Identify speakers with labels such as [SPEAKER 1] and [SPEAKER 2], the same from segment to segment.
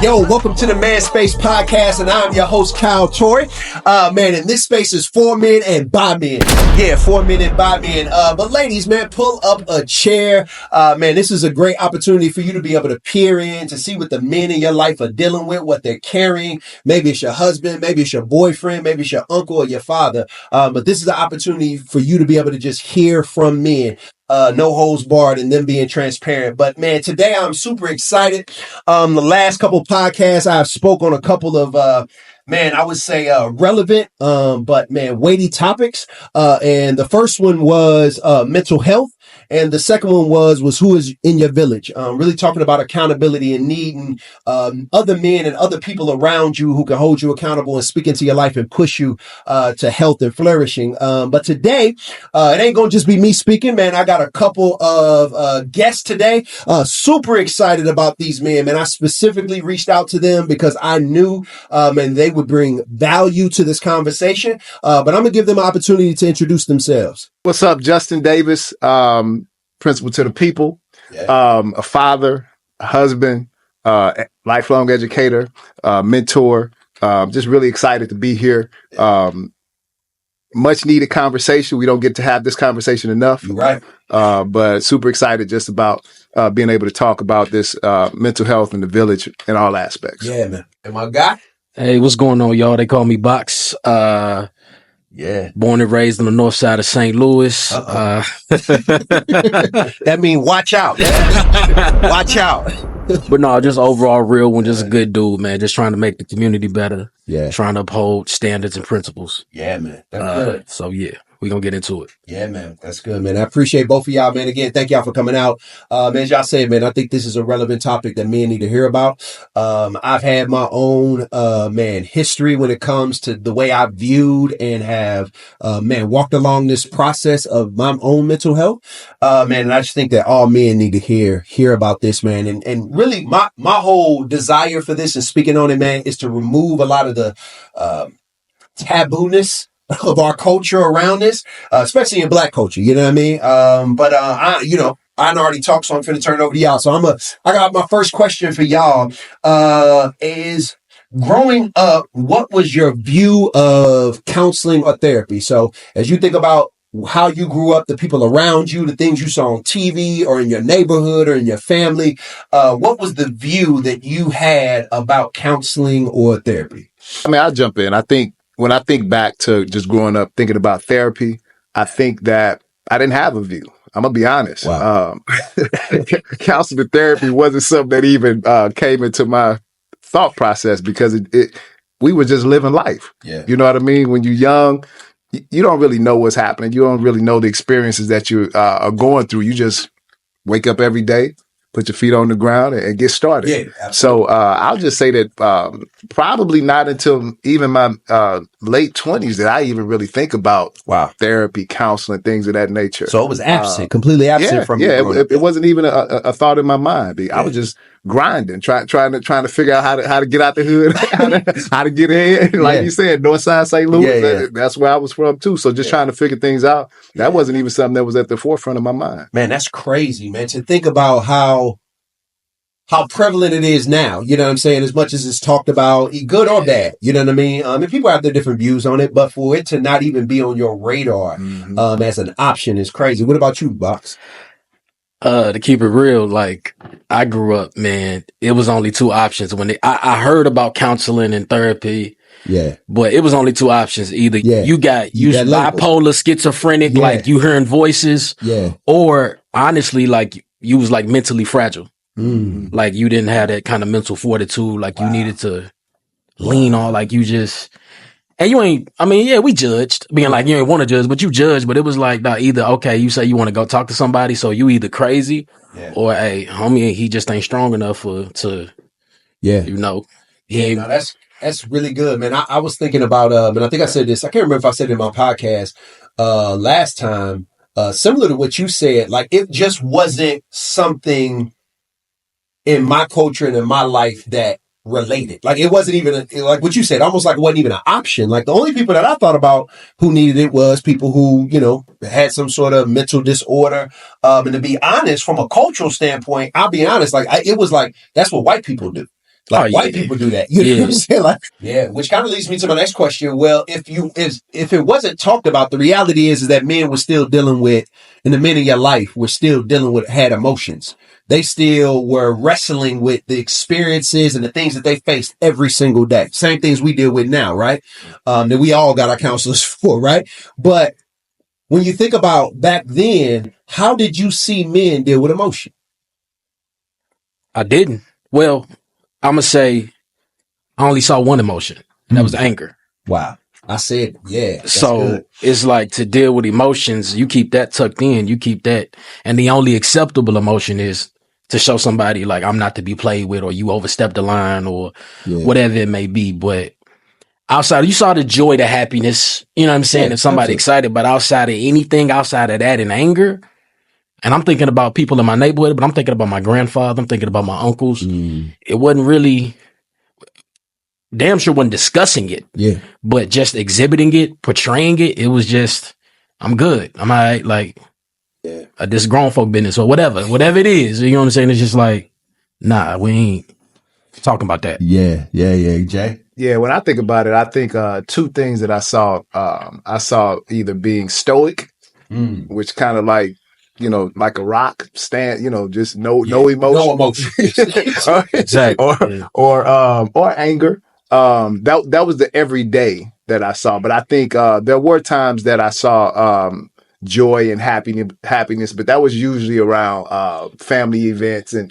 [SPEAKER 1] Yo, welcome to the Man Space Podcast, and I'm your host, Kyle Torrey. Man, and this space is for men and by men. Yeah, for men and by men. But ladies, man, pull up a chair. Man, this is a great opportunity for you to be able to peer in, to see what the men in your life are dealing with, what they're carrying. Maybe it's your husband, maybe it's your boyfriend, maybe it's your uncle or your father. But this is an opportunity for you to be able to just hear from men. No holds barred and them being transparent. But man, today I'm super excited. The last couple podcasts I've spoke on a couple of, I would say, relevant, but man, weighty topics. And the first one was, mental health. And the second one was who is in your village. Really talking about accountability and needing, other men and other people around you who can hold you accountable and speak into your life and push you, to health and flourishing. But today, it ain't going to just be me speaking, man. I got a couple of, guests today. Super excited about these men, man. I specifically reached out to them because I knew, and they would bring value to this conversation. But I'm going to give them an opportunity to introduce themselves.
[SPEAKER 2] What's up, Justin Davis, principal to the people, a father, a husband, lifelong educator, mentor. Just really excited to be here. Much needed conversation. We don't get to have this conversation enough.
[SPEAKER 1] Right.
[SPEAKER 2] But super excited just about being able to talk about this mental health in the village in all aspects.
[SPEAKER 1] Yeah, man. And my guy?
[SPEAKER 3] Hey, what's going on, y'all? They call me Box. Born and raised on the north side of St. Louis.
[SPEAKER 1] That means watch out. Watch out.
[SPEAKER 3] But no, just overall real one, just a good dude, man. Just trying to make the community better.
[SPEAKER 1] Yeah.
[SPEAKER 3] Trying to uphold standards and principles.
[SPEAKER 1] Yeah, man. That's good.
[SPEAKER 3] So yeah, we're going to get into it.
[SPEAKER 1] Yeah, man. That's good, man. I appreciate both of y'all, man. Again, thank y'all for coming out. As y'all said, man, I think this is a relevant topic that men need to hear about. I've had my own, history when it comes to the way I viewed and have, walked along this process of my own mental health. And I just think that all men need to hear about this, man. And really my whole desire for this and speaking on it, man, is to remove a lot of the, taboo-ness of our culture around this, especially in Black culture, you know what I mean? I already talked, so I'm finna turn it over to y'all. So I got my first question for y'all, is growing up, what was your view of counseling or therapy? So as you think about how you grew up, the people around you, the things you saw on TV or in your neighborhood or in your family, what was the view that you had about counseling or therapy?
[SPEAKER 2] I mean, I'll jump in. I think when I think back to just growing up thinking about therapy, I think that I didn't have a view. I'm going to be honest.
[SPEAKER 1] Wow.
[SPEAKER 2] Counseling therapy wasn't something that even came into my thought process because we were just living life.
[SPEAKER 1] Yeah.
[SPEAKER 2] You know what I mean? When you're young, you don't really know what's happening. You don't really know the experiences that you are going through. You just wake up every day, put your feet on the ground and get started.
[SPEAKER 1] Yeah, absolutely.
[SPEAKER 2] So I'll just say that probably not until even my late 20s that I even really think about therapy, counseling, things of that nature.
[SPEAKER 1] So it was absent, completely absent from you.
[SPEAKER 2] It wasn't even a thought in my mind. I was just grinding, trying to figure out how to get out the hood, how to get in. Like you said, North Side St. Louis. That's where I was from too. So just trying to figure things out. That wasn't even something that was at the forefront of my mind.
[SPEAKER 1] Man, that's crazy, man. To think about how prevalent it is now, you know what I'm saying? As much as it's talked about, good or bad, you know what I mean? And people have their different views on it, but for it to not even be on your radar, as an option is crazy. What about you, Box?
[SPEAKER 3] To keep it real, like I grew up, man, it was only two options when I heard about counseling and therapy.
[SPEAKER 1] Yeah.
[SPEAKER 3] But it was only two options. Either you got bipolar, schizophrenic, like you hearing voices, or honestly, like you was like mentally fragile. Like you didn't have that kind of mental fortitude, like you needed to lean on, like you just, and you ain't, I mean, we judged, being like, you ain't want to judge, but you judged, but it was like, either, okay, you say you want to go talk to somebody, so you either crazy, or, hey, homie, he just ain't strong enough to, you know.
[SPEAKER 1] That's really good, man. I was thinking about, and I think I said this, I can't remember if I said it in my podcast, last time, similar to what you said, like it just wasn't something in my culture and in my life that related. Like it wasn't even like what you said, almost like it wasn't even an option. Like the only people that I thought about who needed it was people who, you know, had some sort of mental disorder. And to be honest, from a cultural standpoint, I'll be honest, like it was like, that's what white people do. Like white people do that. You know what I'm saying? Like, which kind of leads me to my next question. Well, if it wasn't talked about, the reality is that men were still dealing with, and the men in your life were still dealing with, had emotions. They still were wrestling with the experiences and the things that they faced every single day. Same things we deal with now, right? That we all got our counselors for, right? But when you think about back then, how did you see men deal with emotion?
[SPEAKER 3] I didn't. Well, I'm going to say I only saw one emotion. And that was anger.
[SPEAKER 1] Wow. I said,
[SPEAKER 3] so
[SPEAKER 1] good.
[SPEAKER 3] It's like, to deal with emotions, you keep that tucked in, you keep that. And the only acceptable emotion is to show somebody like I'm not to be played with, or you overstepped the line, or whatever it may be. But outside, you saw the joy, the happiness, you know what I'm saying? If somebody excited, but outside of anything outside of that and anger, and I'm thinking about people in my neighborhood, but I'm thinking about my grandfather, I'm thinking about my uncles. It wasn't really, damn sure wasn't discussing it. But just exhibiting it, portraying it, it was just, I'm good. I'm all right. Like, this grown folk business or whatever it is. You know what I'm saying? It's just like, nah, we ain't talking about that.
[SPEAKER 1] Yeah. Jay?
[SPEAKER 2] Yeah, when I think about it, I think two things that I saw. I saw either being stoic, which kind of like, like a rock stand, just no emotion.
[SPEAKER 1] No emotion.
[SPEAKER 3] Exactly.
[SPEAKER 2] Or anger. That was the everyday that I saw. But I think there were times that I saw joy and happiness, but that was usually around family events and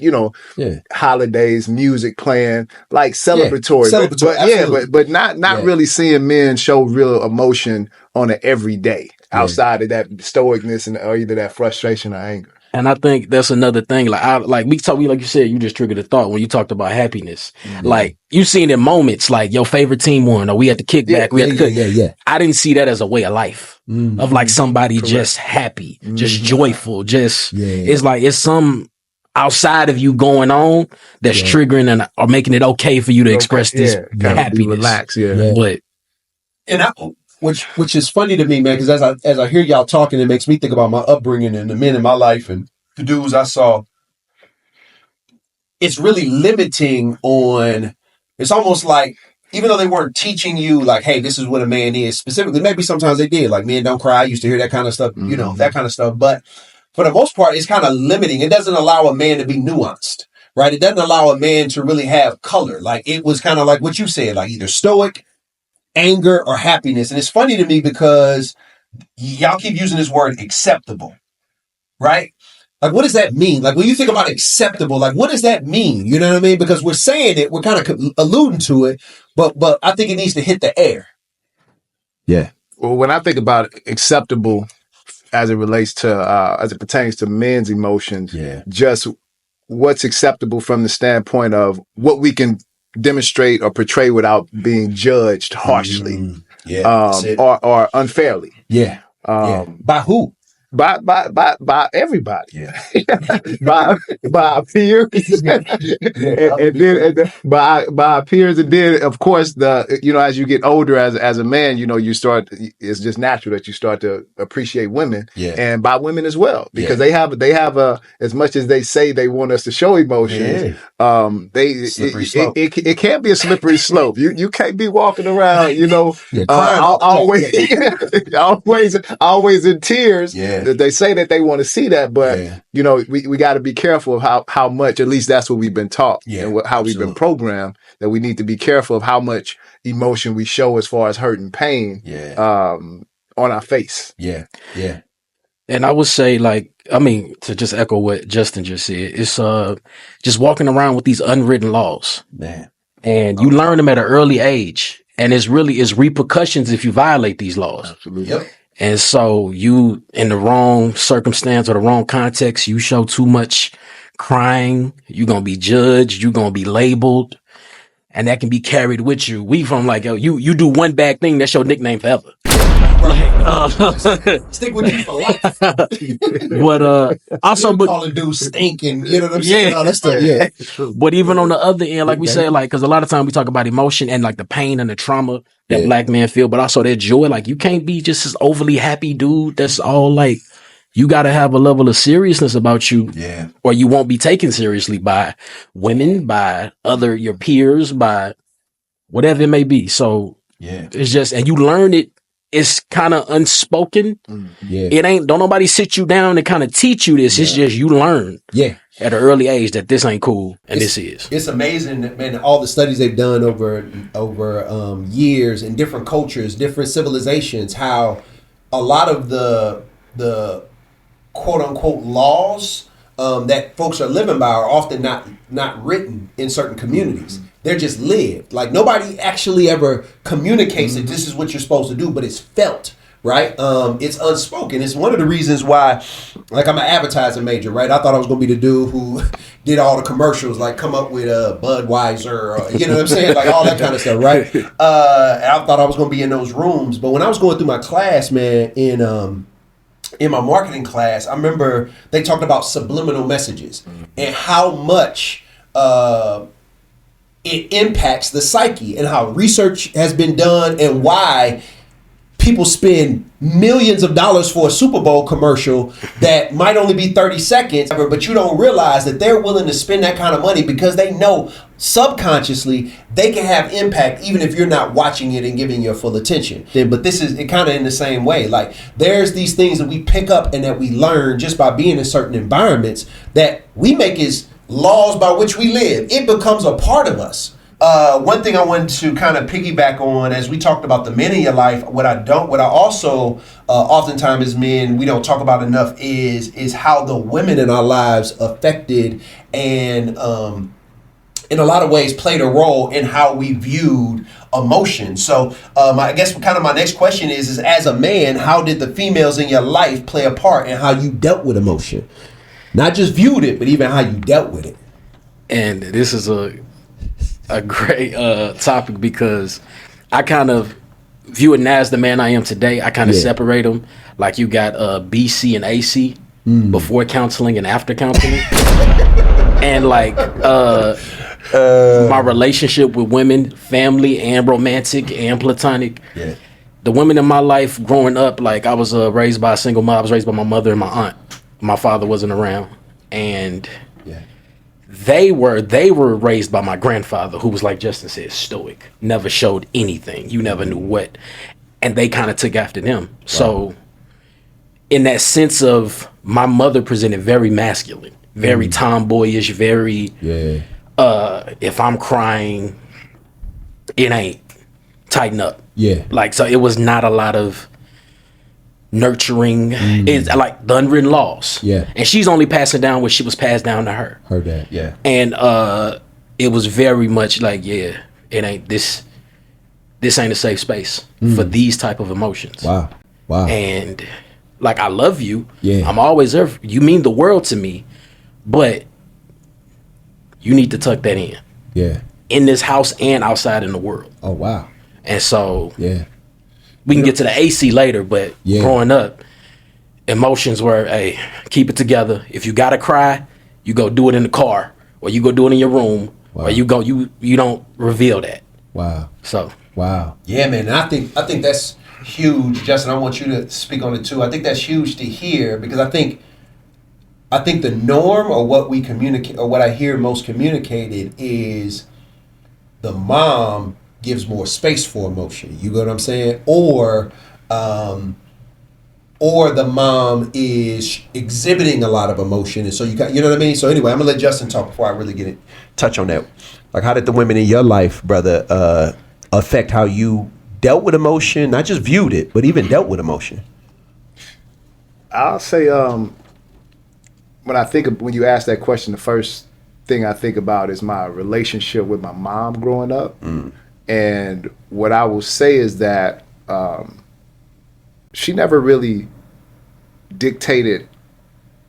[SPEAKER 2] holidays, music playing, like celebratory. But not really seeing men show real emotion on an everyday outside of that stoicness or either that frustration or anger.
[SPEAKER 3] And I think that's another thing. Like you said, you just triggered a thought when you talked about happiness. Like you seen in moments like your favorite team won, or we had to kick back. We had to cook. I didn't see that as a way of life, of like somebody just happy, just joyful, it's like it's some outside of you going on that's triggering or making it okay for you to express this happiness.
[SPEAKER 2] Relax,
[SPEAKER 3] But
[SPEAKER 1] Which is funny to me, man, because as I hear y'all talking, it makes me think about my upbringing and the men in my life and the dudes I saw. It's really limiting on, it's almost like, even though they weren't teaching you like, hey, this is what a man is specifically, maybe sometimes they did, like men don't cry. I used to hear that kind of stuff, that kind of stuff. But for the most part, it's kind of limiting. It doesn't allow a man to be nuanced, right? It doesn't allow a man to really have color. Like it was kind of like what you said, like either stoic, anger, or happiness. And it's funny to me because y'all keep using this word acceptable, right? Like, what does that mean? Like, when you think about acceptable, like, what does that mean? You know what I mean? Because we're saying it, we're kind of alluding to it, but I think it needs to hit the air.
[SPEAKER 2] Yeah. Well, when I think about acceptable as it relates to, as it pertains to men's emotions, just what's acceptable from the standpoint of what we can demonstrate or portray without being judged harshly, or unfairly.
[SPEAKER 1] By who?
[SPEAKER 2] By everybody, by our peers, and then by our peers, and then of course as you get older as a man, you start. It's just natural that you start to appreciate women, and by women as well, because they have a, as much as they say they want us to show emotions, it can't be a slippery slope. You can't be walking around, always in tears. They say that they want to see that, but we got to be careful of how much. At least that's what we've been taught, and how we've been programmed. That we need to be careful of how much emotion we show as far as hurt and pain, on our face.
[SPEAKER 3] And I would say, to just echo what Justin just said, it's just walking around with these unwritten laws, man, and you learn them at an early age, and it's repercussions if you violate these laws.
[SPEAKER 2] Absolutely.
[SPEAKER 3] And so you, in the wrong circumstance or the wrong context, you show too much crying, you're going to be judged, you're going to be labeled, and that can be carried with you. We from like, you do one bad thing, that's your nickname forever.
[SPEAKER 1] Stick with you for life.
[SPEAKER 3] But also,
[SPEAKER 1] calling dudes stinking, you know what I'm saying? All that stuff,
[SPEAKER 3] But even on the other end, like we say, like, because a lot of times we talk about emotion and like the pain and the trauma that black men feel, but also their joy. Like, you can't be just this overly happy dude that's all like you got to have a level of seriousness about you, or you won't be taken seriously by women, by your peers, by whatever it may be. So it's just, and you learn it. It's kind of unspoken. It ain't, don't nobody sit you down and kind of teach you this. It's just, you learn at an early age that this ain't cool and this is.
[SPEAKER 1] It's amazing, man, all the studies they've done over years in different cultures, different civilizations, how a lot of the quote unquote laws that folks are living by are often not written in certain communities. They're just lived. Like nobody actually ever communicates that this is what you're supposed to do, but it's felt, right? It's unspoken. It's one of the reasons why, like, I'm an advertising major, right? I thought I was going to be the dude who did all the commercials, like come up with a Budweiser, or, you know what I'm saying? Like all that kind of stuff, right? And I thought I was going to be in those rooms. But when I was going through my class, man, in my marketing class, I remember they talked about subliminal messages and how much it impacts the psyche, and how research has been done, and why people spend millions of dollars for a Super Bowl commercial that might only be 30 seconds, but you don't realize that they're willing to spend that kind of money because they know subconsciously they can have impact even if you're not watching it and giving your full attention. But this is it kind of in the same way. Like there's these things that we pick up and that we learn just by being in certain environments that we make as laws by which we live. It becomes a part of us. One thing I wanted to kind of piggyback on, as we talked about the men in your life, what I also oftentimes as men we don't talk about enough is how the women in our lives affected and in a lot of ways played a role in how we viewed emotion. So I guess kind of my next question is as a man, how did the females in your life play a part in how you dealt with emotion? Not just viewed it, but even how you dealt with it.
[SPEAKER 3] And this is a great topic because I kind of view it now as the man I am today. I kind of separate them. Like you got BC and AC, before counseling and after counseling. And like my relationship with women, family and romantic and platonic. Yeah. The women in my life growing up, like I was raised by a single mom. I was raised by my mother and my aunt. My father wasn't around, and they were raised by my grandfather, who was, like Justin said, stoic, never showed anything. You never knew what, and they kind of took after them. Wow. So in that sense of my mother presented very masculine, very tomboyish, very if I'm crying, it ain't, tighten up. Yeah. Like, so it was not a lot of nurturing. It's like the unwritten laws. Yeah. And she's only passing down what she was passed down to her. Her dad. Yeah. And it was very much like, it ain't this ain't a safe space for these type of emotions. Wow. And like, I love you. Yeah. I'm always there. You mean the world to me, but you need to tuck that in. Yeah. In this house and outside in the world. Oh, wow. And so we can get to the AC later, but growing up, emotions were, hey, keep it together. If you gotta cry, you go do it in the car, or you go do it in your room, or you don't reveal that. Wow. So.
[SPEAKER 1] Wow. Yeah, man. And I think that's huge, Justin. I want you to speak on it too. I think that's huge to hear, because I think the norm, or what we communicate, or what I hear most communicated, is the mom gives more space for emotion. You get what I'm saying? Or the mom is exhibiting a lot of emotion, and so you know what I mean? So anyway, I'm gonna let Justin talk before I really touch on that. Like, how did the women in your life, brother, affect how you dealt with emotion? Not just viewed it, but even dealt with emotion.
[SPEAKER 2] I'll say, when you ask that question, the first thing I think about is my relationship with my mom growing up. And what I will say is that she never really dictated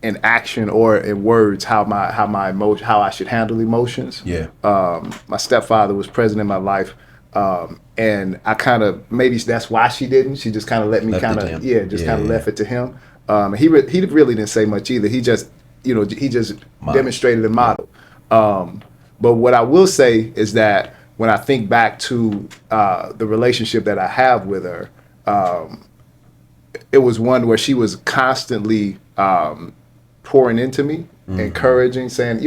[SPEAKER 2] in action or in words how I should handle emotions. Yeah. My stepfather was present in my life, and I kind of, maybe that's why she didn't. She just kind of let me kind of left it to him. He really didn't say much either. He just demonstrated and modeled. But what I will say is that when I think back to the relationship that I have with her, it was one where she was constantly pouring into me, encouraging, saying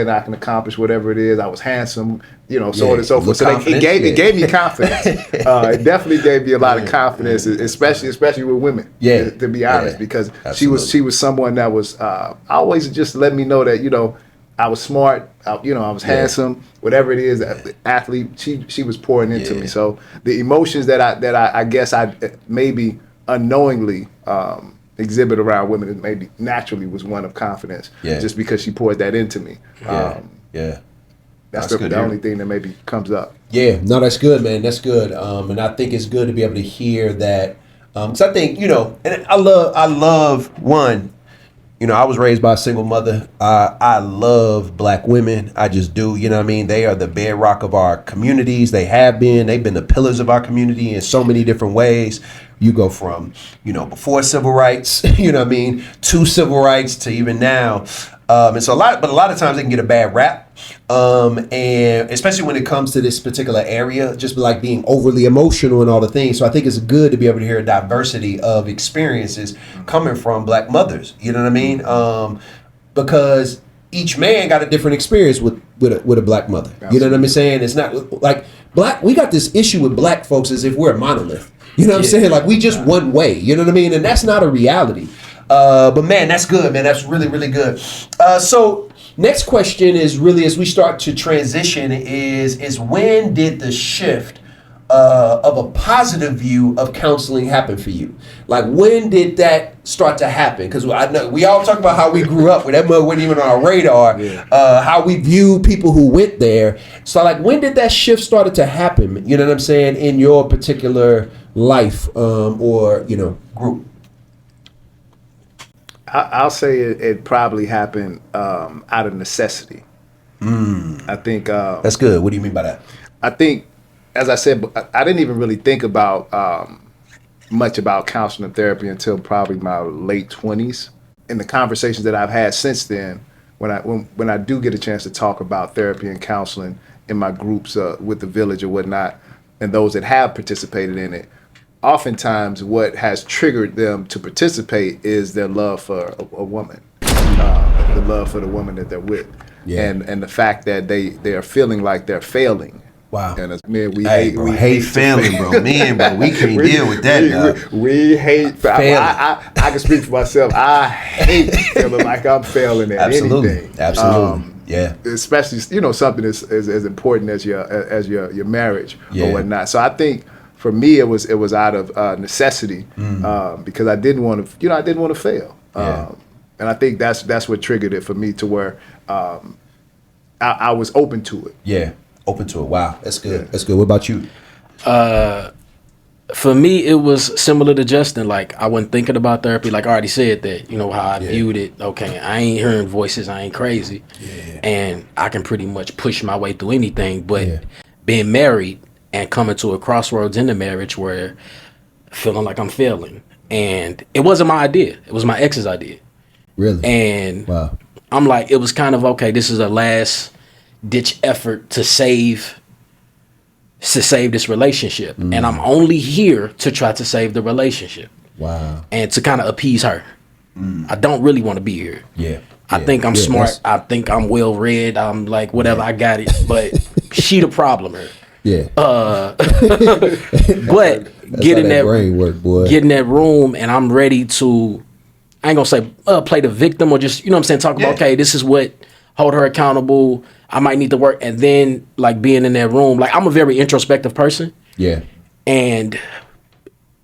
[SPEAKER 2] I can accomplish whatever it is. I was handsome, so on and so forth. So it gave me confidence. It definitely gave me a lot of confidence, especially with women. Yeah, to be honest, because absolutely. she was someone that was always just let me know that I was smart. I was handsome, whatever it is, athlete. She was pouring into me. So the emotions that I guess I maybe unknowingly exhibit around women, it maybe naturally was one of confidence, just because she poured that into me. That's the only thing that maybe comes up.
[SPEAKER 1] Yeah, no, that's good, man. That's good. And I think it's good to be able to hear that. Because I think, and I love one. I was raised by a single mother. I love Black women. I just do. You know what I mean? They are the bedrock of our communities. They have been. They've been the pillars of our community in so many different ways. You go from, before civil rights, to civil rights to even now. And so a lot of times they can get a bad rap. And especially when it comes to this particular area, just like being overly emotional and all the things. So I think it's good to be able to hear a diversity of experiences coming from Black mothers. You know what I mean? Because each man got a different experience with a Black mother. Absolutely. You know what I'm saying? It's not like we got this issue with Black folks as if we're a monolith. You know what I'm saying? Like we just one way. You know what I mean? And that's not a reality. But man, that's good, man. That's really, really good. So next question is really, as we start to transition, is when did the shift of a positive view of counseling happen for you? Like, when did that start to happen? Because I know we all talk about how we grew up, where that mother wasn't even on our radar, how we view people who went there. So, like, when did that shift started to happen? You know what I'm saying, in your particular life or group?
[SPEAKER 2] I'll say it probably happened out of necessity. I think
[SPEAKER 1] that's good. What do you mean by that?
[SPEAKER 2] I think, as I said, I didn't even really think about much about counseling and therapy until probably my late 20s. In the conversations that I've had since then, when I do get a chance to talk about therapy and counseling in my groups with the village or whatnot, and those that have participated in it, oftentimes what has triggered them to participate is their love for a woman, the love for the woman that they're with, and the fact that they are feeling like they're failing.
[SPEAKER 1] Wow.
[SPEAKER 2] And as men, we
[SPEAKER 1] hate failing, bro. Men, bro, we can't deal with that.
[SPEAKER 2] We hate failing. I can speak for myself. I hate feeling like I'm failing at anything.
[SPEAKER 1] Absolutely.
[SPEAKER 2] Especially something as important as your marriage or whatnot. So I think, for me, it was out of necessity because I didn't want to fail, and I think that's what triggered it for me to where I was open to it.
[SPEAKER 1] Yeah, open to it. Wow, that's good. Yeah. That's good. What about you?
[SPEAKER 3] For me, it was similar to Justin. Like, I wasn't thinking about therapy. Like I already said that, how I viewed it. Okay, I ain't hearing voices. I ain't crazy, and I can pretty much push my way through anything. But being married and coming to a crossroads in the marriage where feeling like I'm failing. And it wasn't my idea. It was my ex's idea.
[SPEAKER 1] Really?
[SPEAKER 3] And I'm like, it was kind of, okay, this is a last ditch effort to save this relationship. And I'm only here to try to save the relationship.
[SPEAKER 1] Wow.
[SPEAKER 3] And to kind of appease her. I don't really want to be here. I think I'm smart. I think I'm well read. I'm like, whatever, I got it. But she the problem here. But get in that
[SPEAKER 1] brain work, boy.
[SPEAKER 3] Get in that room, and I'm ready to, I ain't gonna say play the victim or just, talk about, okay, this is what, hold her accountable. I might need to work. And then like being in that room, like I'm a very introspective person. And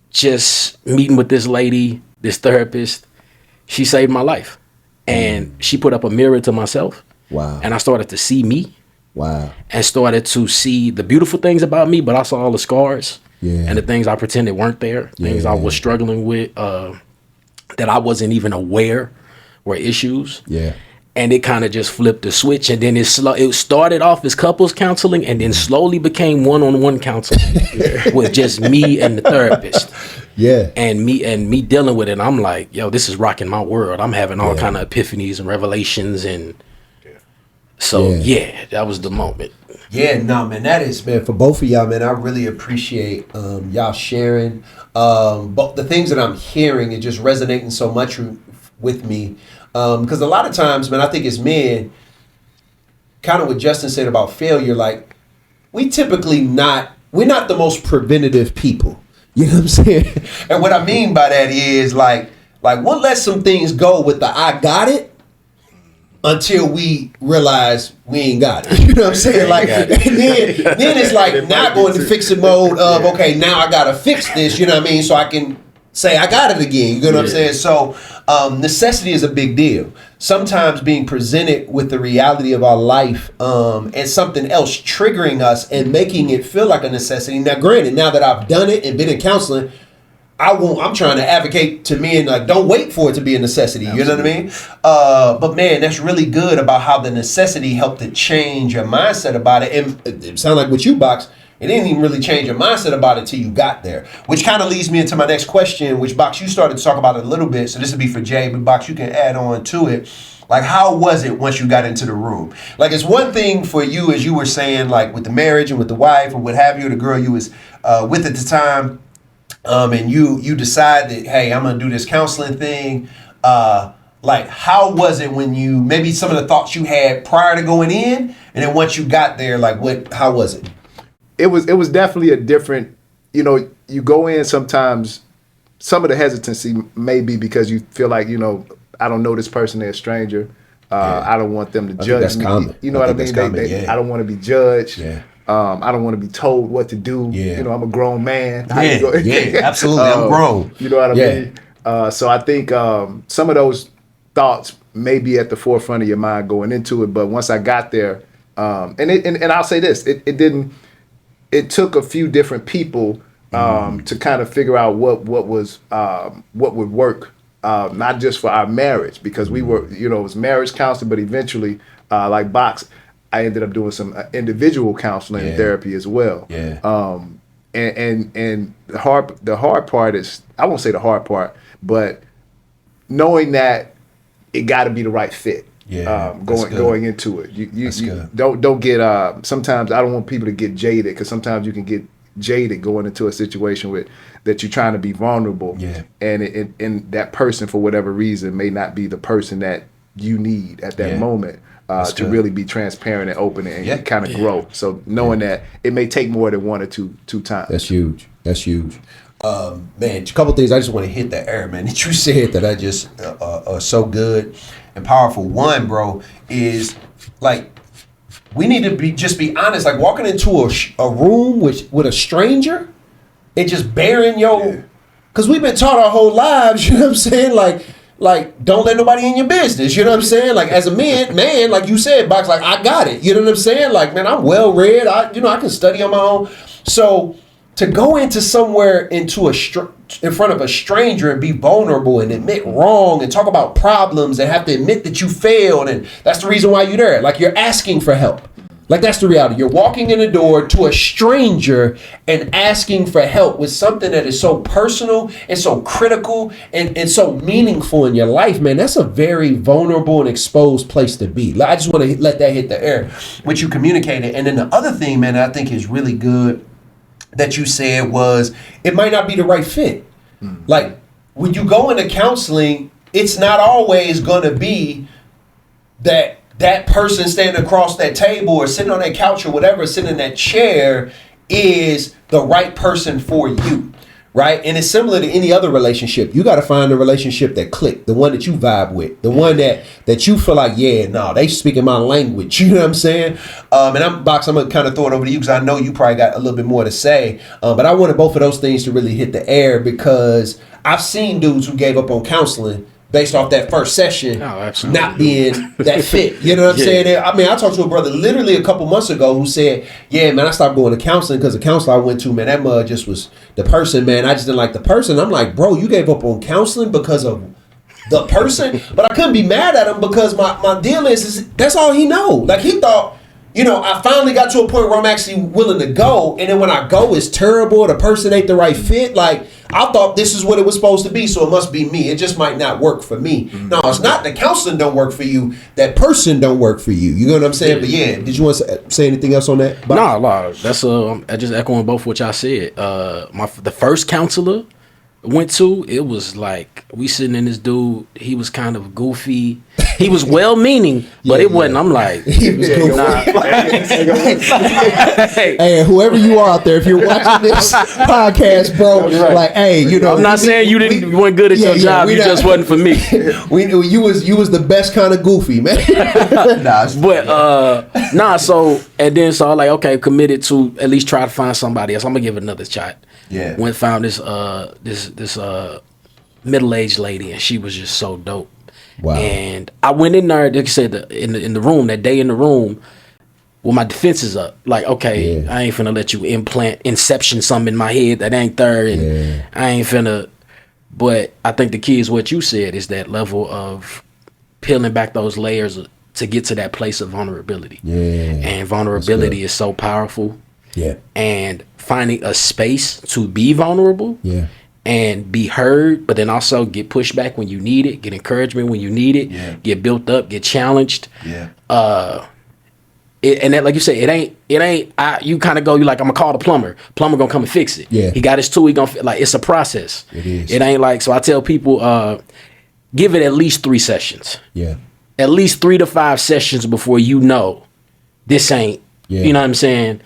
[SPEAKER 3] just meeting with this lady, this therapist, she saved my life. And she put up a mirror to myself.
[SPEAKER 1] Wow.
[SPEAKER 3] And I started to see me.
[SPEAKER 1] Wow.
[SPEAKER 3] And started to see the beautiful things about me, but also all the scars and the things I pretended weren't there, things I was struggling with that I wasn't even aware were issues. And it kind of just flipped the switch. And then it started off as couples counseling and then slowly became one-on-one counseling with just me and the therapist. And me dealing with it. And I'm like, yo, this is rocking my world. I'm having all kind of epiphanies and revelations and So yeah, that was the moment.
[SPEAKER 1] Yeah, no, man, that is, man, for both of y'all, man, I really appreciate y'all sharing. But the things that I'm hearing is just resonating so much with me. Because a lot of times, man, I think as men, kind of what Justin said about failure, like, we're not the most preventative people. You know what I'm saying? And what I mean by that is, like we'll let some things go with the I got it, until we realize we ain't got it. You know what I'm saying? Like, and then it's like now going to fix it mode of, okay, now I gotta fix this, you know what I mean? So I can say I got it again. You know what I'm saying? So necessity is a big deal. Sometimes being presented with the reality of our life and something else triggering us and making it feel like a necessity. Now, granted, now that I've done it and been in counseling, I'm trying to advocate to men, like, don't wait for it to be a necessity. Absolutely. You know what I mean? But man, that's really good about how the necessity helped to change your mindset about it. And it sounded like with you, Box, it didn't even really change your mindset about it till you got there. Which kind of leads me into my next question, which, Box, you started to talk about it a little bit. So this will be for Jay, but Box, you can add on to it. Like, how was it once you got into the room? Like, it's one thing for you, as you were saying, like with the marriage and with the wife or what have you, the girl you was with at the time, and you decide that, hey, I'm gonna do this counseling thing. Like, how was it when you, maybe some of the thoughts you had prior to going in, and then once you got there, like, how was it?
[SPEAKER 2] It was definitely a different, you go in sometimes, some of the hesitancy may be because you feel like, I don't know this person, they're a stranger. I don't want them to judge
[SPEAKER 1] that's
[SPEAKER 2] me.
[SPEAKER 1] Common.
[SPEAKER 2] You know what I mean? I don't want to be judged.
[SPEAKER 1] Yeah.
[SPEAKER 2] I don't want to be told what to do. Yeah. I'm a grown man.
[SPEAKER 1] Yeah, absolutely. I'm grown.
[SPEAKER 2] You know what I mean? So I think some of those thoughts may be at the forefront of your mind going into it. But once I got there, and I'll say this, it took a few different people to kind of figure out what would work, not just for our marriage, because we were, it was marriage counseling, but eventually, like Box, I ended up doing some individual counseling and therapy as well. Yeah. And the hard part is, I won't say the hard part, but knowing that it got to be the right fit. Yeah. Going into it, you don't get. Sometimes I don't want people to get jaded, because sometimes you can get jaded going into a situation that you're trying to be vulnerable. Yeah. And that person, for whatever reason, may not be the person that you need at that moment. To really be transparent and open and kind of grow. So knowing that it may take more than one or two times.
[SPEAKER 1] That's huge. Man, a couple things I just want to hit the air, man, that you said that I just are so good and powerful. One, bro, is like, we need to be honest. Like, walking into a room with a stranger and just bearing because we've been taught our whole lives, you know what I'm saying? Like, don't let nobody in your business. You know what I'm saying? Like, as a man, like you said, Box, like, I got it. You know what I'm saying? Like, man, I'm well read. I can study on my own. So to go into somewhere in front of a stranger and be vulnerable and admit wrong and talk about problems and have to admit that you failed, and that's the reason why you're there. Like, you're asking for help. Like, that's the reality. You're walking in the door to a stranger and asking for help with something that is so personal and so critical and so meaningful in your life, man. That's a very vulnerable and exposed place to be. I just want to let that hit the air, which you communicated. And then the other thing, man, I think is really good that you said was, it might not be the right fit. Like, when you go into counseling, it's not always going to be that person standing across that table or sitting on that couch or whatever, sitting in that chair, is the right person for you, right? And it's similar to any other relationship. You got to find the relationship that click, the one that you vibe with, the one that you feel like, they speaking my language. You know what I'm saying? And Box, I'm going to kind of throw it over to you, because I know you probably got a little bit more to say. But I wanted both of those things to really hit the air, because I've seen dudes who gave up on counseling based off that first session not being that fit. You know what I'm saying? I mean, I talked to a brother literally a couple months ago who said, man, I stopped going to counseling because the counselor I went to, man, that mud just was the person, man. I just didn't like the person. I'm like, bro, you gave up on counseling because of the person? But I couldn't be mad at him, because my deal is that's all he know. Like, he thought I finally got to a point where I'm actually willing to go. And then when I go, it's terrible. The person ain't the right fit. Like, I thought this is what it was supposed to be, so it must be me. It just might not work for me. Mm-hmm. No, it's not the counseling don't work for you. That person don't work for you. You know what I'm saying? Yeah. But did you want to say anything else on that?
[SPEAKER 3] No. That's I just echoing both what y'all said. The first counselor went to, it was like we sitting in this dude, he was kind of goofy. He was well-meaning, but it wasn't. I'm like, he was goofy.
[SPEAKER 1] Hey, whoever you are out there, if you're watching this podcast, bro, like, hey,
[SPEAKER 3] I'm not saying you weren't good at your job. You just wasn't for me.
[SPEAKER 1] We knew you was the best kind of goofy, man.
[SPEAKER 3] So I like, okay, committed to at least try to find somebody else. I'm gonna give it another shot.
[SPEAKER 1] Yeah.
[SPEAKER 3] Went found this middle-aged lady, and she was just so dope.
[SPEAKER 1] Wow.
[SPEAKER 3] And I went in there, like I said, in the room, that day in the room, with my defenses up. Like, okay, I ain't finna let you inception something in my head that ain't there, and I ain't finna. But I think the key is what you said, is that level of peeling back those layers to get to that place of vulnerability.
[SPEAKER 1] Yeah.
[SPEAKER 3] And vulnerability is so powerful.
[SPEAKER 1] Yeah.
[SPEAKER 3] And finding a space to be vulnerable.
[SPEAKER 1] Yeah.
[SPEAKER 3] And be heard, but then also get pushed back when you need it, get encouragement when you need it, get built up, get challenged.
[SPEAKER 1] Yeah.
[SPEAKER 3] And that, like you said, it ain't. You kind of go, you like, I'm gonna call the plumber. Plumber gonna come and fix it.
[SPEAKER 1] Yeah.
[SPEAKER 3] He got his tool. He gonna like, it's a process.
[SPEAKER 1] It is.
[SPEAKER 3] It ain't like, so I tell people, give it at least 3 sessions.
[SPEAKER 1] Yeah.
[SPEAKER 3] At least 3 to 5 sessions before you know this ain't.
[SPEAKER 1] Yeah.
[SPEAKER 3] You know what I'm saying?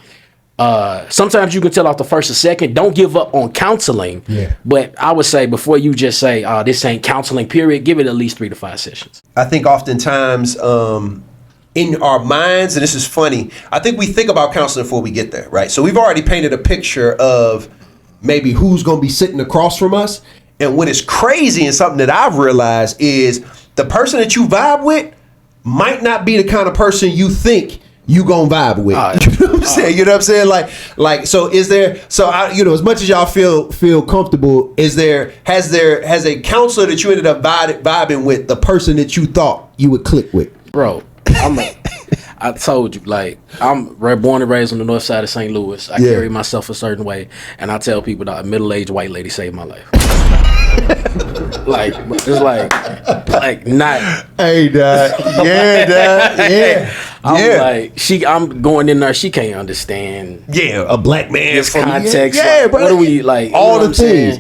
[SPEAKER 3] Sometimes you can tell off the first or second. Don't give up on counseling.
[SPEAKER 1] Yeah.
[SPEAKER 3] But I would say, before you just say, this ain't counseling, period, give it at least 3 to 5 sessions.
[SPEAKER 1] I think oftentimes in our minds, and this is funny, I think we think about counseling before we get there, right? So we've already painted a picture of maybe who's going to be sitting across from us. And what is crazy and something that I've realized is the person that you vibe with might not be the kind of person you think you gonna vibe with. You know what I'm saying? You know what I'm saying? Like, so is there, so I, as much as y'all feel comfortable, has a counselor that you ended up vibing with the person that you thought you would click with?
[SPEAKER 3] Bro, I told you, like, I'm born and raised on the north side of St. Louis. I carry myself a certain way, and I tell people that a middle-aged white lady saved my life. Like, it's like not.
[SPEAKER 1] Hey, dad. Yeah, dad. Yeah.
[SPEAKER 3] I'm going in there. She can't understand.
[SPEAKER 1] Yeah, a black man
[SPEAKER 3] this
[SPEAKER 1] from
[SPEAKER 3] context.
[SPEAKER 1] Yeah,
[SPEAKER 3] but what do we like?
[SPEAKER 1] All the things.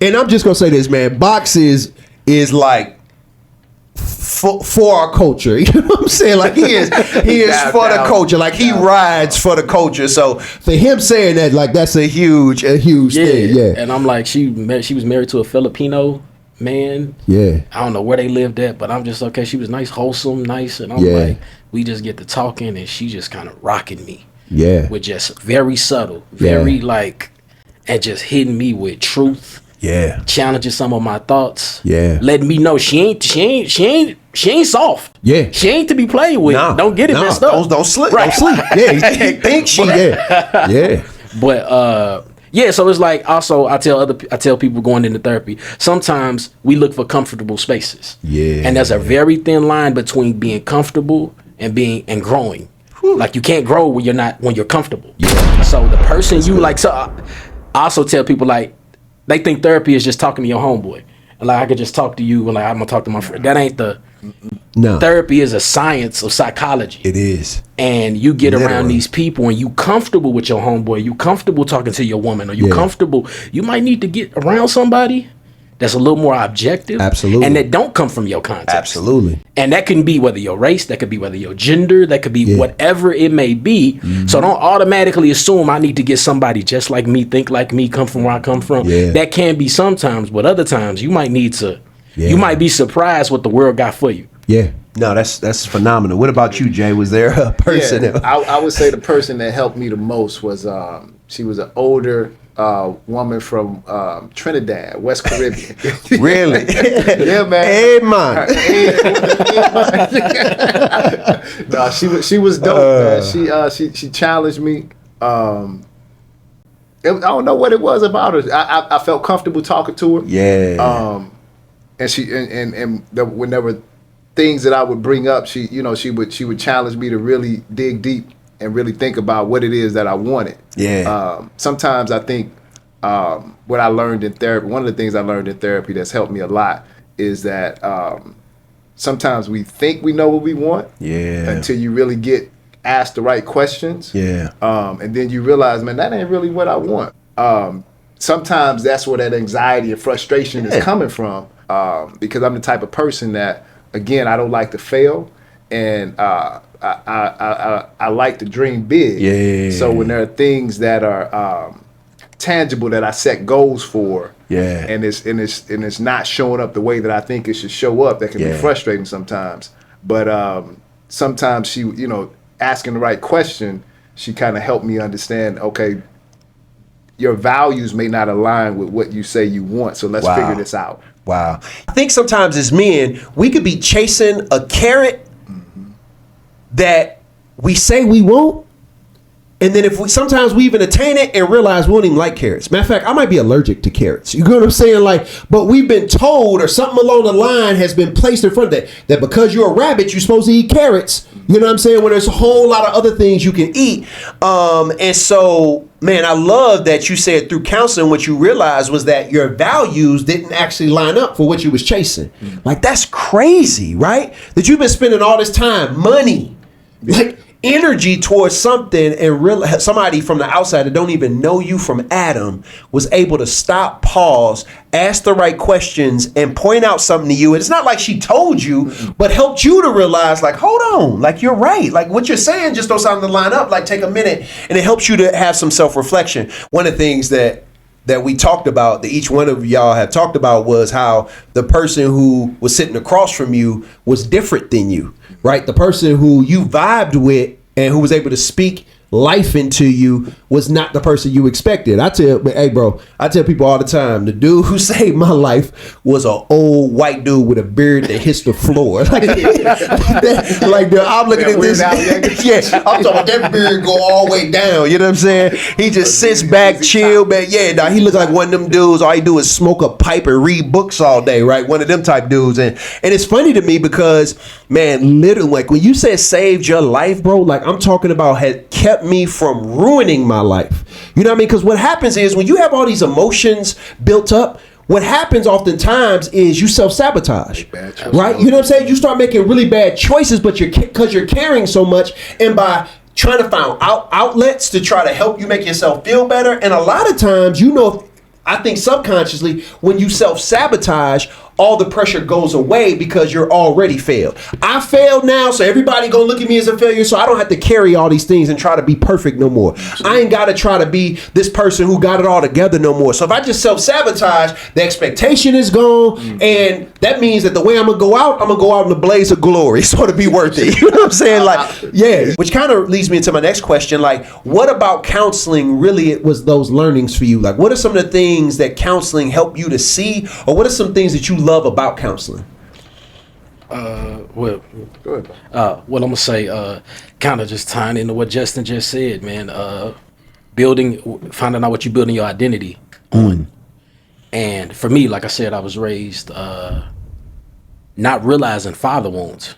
[SPEAKER 1] And I'm just gonna say this, man. Box is like for our culture. You know what I'm saying? Like, he is for the culture. Like, he rides for the culture. So for him saying that, like, that's a huge thing. Yeah.
[SPEAKER 3] And I'm like, she was married to a Filipino man.
[SPEAKER 1] Yeah.
[SPEAKER 3] I don't know where they lived at, but I'm just, okay, she was nice, wholesome, nice, and I'm like, we just get to talking, and she just kind of rocking me.
[SPEAKER 1] Yeah.
[SPEAKER 3] With just very subtle, very like, and just hitting me with truth.
[SPEAKER 1] Yeah.
[SPEAKER 3] Challenging some of my thoughts.
[SPEAKER 1] Yeah.
[SPEAKER 3] Letting me know she ain't soft.
[SPEAKER 1] Yeah.
[SPEAKER 3] She ain't to be played with.
[SPEAKER 1] No,
[SPEAKER 3] don't get it messed up.
[SPEAKER 1] Don't slip.
[SPEAKER 3] Right.
[SPEAKER 1] Don't sleep. Yeah. He thinks she. Yeah.
[SPEAKER 3] But so it's like, also I tell people going into therapy, sometimes we look for comfortable spaces.
[SPEAKER 1] Yeah.
[SPEAKER 3] And there's a very thin line between being comfortable and growing. Whew. Like, you can't grow when you're comfortable.
[SPEAKER 1] Yeah.
[SPEAKER 3] So the person you like, so I also tell people, like, they think therapy is just talking to your homeboy. And like, I could just talk to you, and like, I'm gonna talk to my friend. That ain't the. No. Therapy is a science of psychology.
[SPEAKER 1] It is.
[SPEAKER 3] And you get around these people, and you comfortable with your homeboy, you comfortable talking to your woman, or you comfortable. You might need to get around somebody that's a little more objective.
[SPEAKER 1] Absolutely.
[SPEAKER 3] And that don't come from your context.
[SPEAKER 1] Absolutely.
[SPEAKER 3] And that can be whether your race, that could be whether your gender, that could be whatever it may be. Mm-hmm. So don't automatically assume I need to get somebody just like me, think like me, come from where I come from. Yeah. That can be sometimes, but other times you might need to, you might be surprised what the world got for you.
[SPEAKER 1] Yeah. No, that's phenomenal. What about you, Jay? Was there a person?
[SPEAKER 2] Yeah, I would say the person that helped me the most was, she was an older woman from Trinidad, West Caribbean.
[SPEAKER 1] Really?
[SPEAKER 2] Yeah, man.
[SPEAKER 1] Hey, man.
[SPEAKER 2] No, she was dope, man. She challenged me. I don't know what it was about her. I felt comfortable talking to her.
[SPEAKER 1] Yeah.
[SPEAKER 2] And she whenever things that I would bring up, she would challenge me to really dig deep and really think about what it is that I wanted.
[SPEAKER 1] Yeah.
[SPEAKER 2] Sometimes I think what I learned in therapy, one of the things I learned in therapy that's helped me a lot is that sometimes we think we know what we want until you really get asked the right questions. And then you realize, man, that ain't really what I want. Sometimes that's where that anxiety and frustration is coming from, because I'm the type of person that, again, I don't like to fail, and I like to dream big. So when there are things that are tangible that I set goals for, and it's not showing up the way that I think it should show up, that can be frustrating sometimes. But sometimes she, asking the right question, she kind of helped me understand, okay, your values may not align with what you say you want, so let's figure this out.
[SPEAKER 1] Wow. I think sometimes as men, we could be chasing a carrot that we say we want, and then sometimes we even attain it and realize we don't even like carrots. Matter of fact, I might be allergic to carrots. You know what I'm saying? Like, but we've been told, or something along the line has been placed in front of that because you're a rabbit, you're supposed to eat carrots. You know what I'm saying? When there's a whole lot of other things you can eat. And so, man, I love that you said through counseling, what you realized was that your values didn't actually line up for what you was chasing. Like, that's crazy, right? That you've been spending all this time, money, like energy towards something, and somebody from the outside that don't even know you from Adam was able to stop, pause, ask the right questions, and point out something to you. And it's not like she told you, but helped you to realize, like, hold on, like, you're right. Like, what you're saying just don't sound to line up. Like, take a minute, and it helps you to have some self-reflection. One of the things that we talked about, that each one of y'all have talked about, was how the person who was sitting across from you was different than you, right? The person who you vibed with and who was able to speak life into you was not the person you expected. I tell people all the time, the dude who saved my life was an old white dude with a beard that hits the floor. Like, I'm looking at this. Yeah, I'm talking about that beard go all the way down. You know what I'm saying? He just sits back, chill, man. Yeah, nah, he look like one of them dudes. All he do is smoke a pipe and read books all day, right? One of them type dudes. And it's funny to me because, man, literally, like, when you said saved your life, bro, like, I'm talking about had kept me from ruining my life. You know what I mean? Because what happens is when you have all these emotions built up, what happens oftentimes is you self-sabotage, right? You know what I'm saying? You start making really bad choices, but because you're caring so much, and by trying to find outlets to try to help you make yourself feel better. And a lot of times, I think subconsciously, when you self-sabotage, all the pressure goes away because you're already failed. I failed now, so everybody gonna look at me as a failure, so I don't have to carry all these things and try to be perfect no more. I ain't gotta try to be this person who got it all together no more. So if I just self-sabotage, the expectation is gone, and that means that the way I'm gonna go out in a blaze of glory. So it'll be worth it. You know what I'm saying? Like, yeah. Which kind of leads me into my next question. Like, what about counseling really was those learnings for you? Like, what are some of the things that counseling helped you to see, or what are some things that you love about counseling?
[SPEAKER 3] Well, go ahead. What I'm gonna say, kind of just tying into what Justin just said, man. Finding out what you're building your identity on. And for me, like I said, I was raised not realizing father wounds.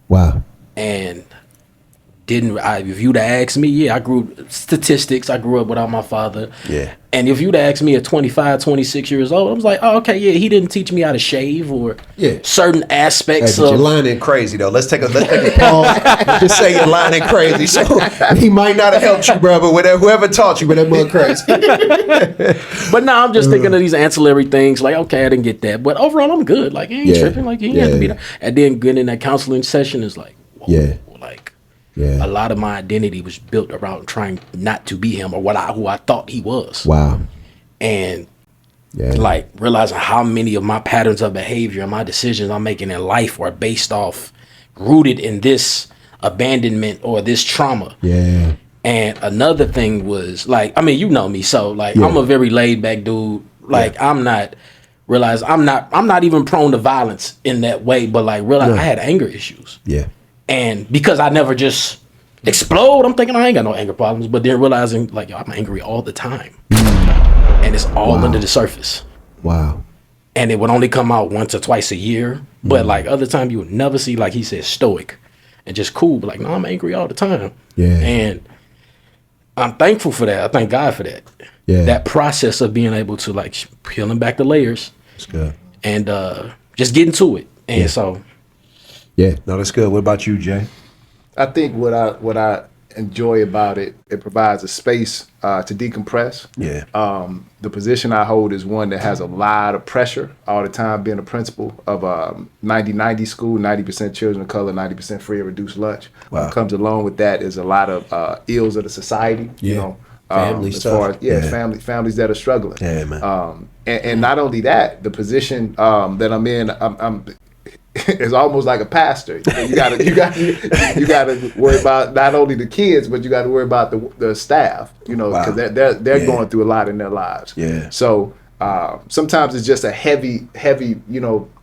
[SPEAKER 1] Wow.
[SPEAKER 3] And if you'd asked me, I grew up without my father. Yeah. And if you'd asked me at 25, 26 years old, I was like, oh, okay, yeah, he didn't teach me how to shave or certain aspects of.
[SPEAKER 1] You're lying crazy though. Let's take a pause. Just say you're lying crazy. So he might not have helped you, bro, but whoever taught you, but that mother crazy.
[SPEAKER 3] But now I'm just thinking of these ancillary things, like, okay, I didn't get that, but overall I'm good. Like, he ain't tripping, like, he ain't have to be there. And then getting in that counseling session is like, whoa, a lot of my identity was built around trying not to be him or who I thought he was.
[SPEAKER 1] Wow.
[SPEAKER 3] And like realizing how many of my patterns of behavior and my decisions I'm making in life are rooted in this abandonment or this trauma.
[SPEAKER 1] Yeah.
[SPEAKER 3] And another thing was, like, I mean, you know me, so like I'm a very laid back dude. Like I'm not even prone to violence in that way, but like realize I had anger issues.
[SPEAKER 1] Yeah.
[SPEAKER 3] And because I never just explode, I'm thinking I ain't got no anger problems. But then realizing, like, yo, I'm angry all the time. And it's all under the surface.
[SPEAKER 1] Wow.
[SPEAKER 3] And it would only come out once or twice a year. But, like, other time you would never see, like he said, stoic. and just cool. But like, no, I'm angry all the time.
[SPEAKER 1] Yeah.
[SPEAKER 3] And I'm thankful for that. I thank God for that.
[SPEAKER 1] Yeah.
[SPEAKER 3] That process of being able to like peeling back the layers.
[SPEAKER 1] That's good.
[SPEAKER 3] And just getting to it. And so.
[SPEAKER 1] Yeah. No, that's good. What about you, Jay?
[SPEAKER 2] I think what I enjoy about it, it provides a space to decompress.
[SPEAKER 1] Yeah.
[SPEAKER 2] The position I hold is one that has a lot of pressure all the time, being a principal of 90-90 school, 90% children of color, 90% free or reduced lunch.
[SPEAKER 1] Wow.
[SPEAKER 2] What comes along with that is a lot of ills of the society, you know.
[SPEAKER 1] Family
[SPEAKER 2] as
[SPEAKER 1] stuff.
[SPEAKER 2] far as, families that are struggling.
[SPEAKER 1] Yeah, man.
[SPEAKER 2] And not only that, the position that I'm in, I'm it's almost like a pastor. You gotta worry about not only the kids, but you got to worry about the staff. You know, because they're going through a lot in their lives.
[SPEAKER 1] Yeah.
[SPEAKER 2] So sometimes it's just a heavy,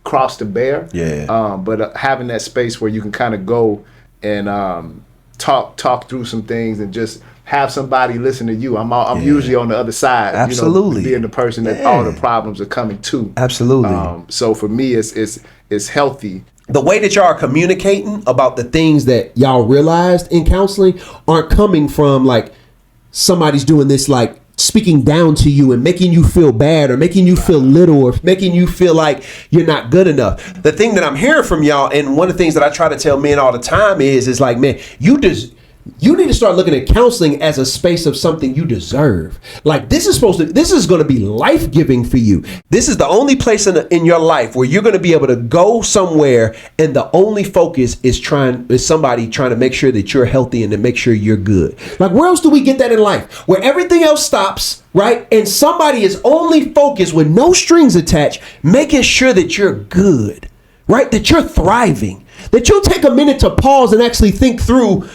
[SPEAKER 2] cross to bear.
[SPEAKER 1] Yeah.
[SPEAKER 2] But having that space where you can kind of go and talk through some things and just have somebody listen to you. I'm usually on the other side.
[SPEAKER 1] Absolutely.
[SPEAKER 2] You know, being the person that all the problems are coming to.
[SPEAKER 1] Absolutely.
[SPEAKER 2] So for me, it's healthy.
[SPEAKER 1] The way that y'all are communicating about the things that y'all realized in counseling aren't coming from like somebody's doing this, like speaking down to you and making you feel bad or making you feel little or making you feel like you're not good enough. The thing that I'm hearing from y'all, and one of the things that I try to tell men all the time is like, man, you need to start looking at counseling as a space of something you deserve. Like this is going to be life-giving for you. This is the only place in your life where you're going to be able to go somewhere and the only focus is somebody trying to make sure that you're healthy and to make sure you're good. Like where else do we get that in life? Where everything else stops, right? And somebody is only focused with no strings attached, making sure that you're good, right? That you're thriving, that you'll take a minute to pause and actually think through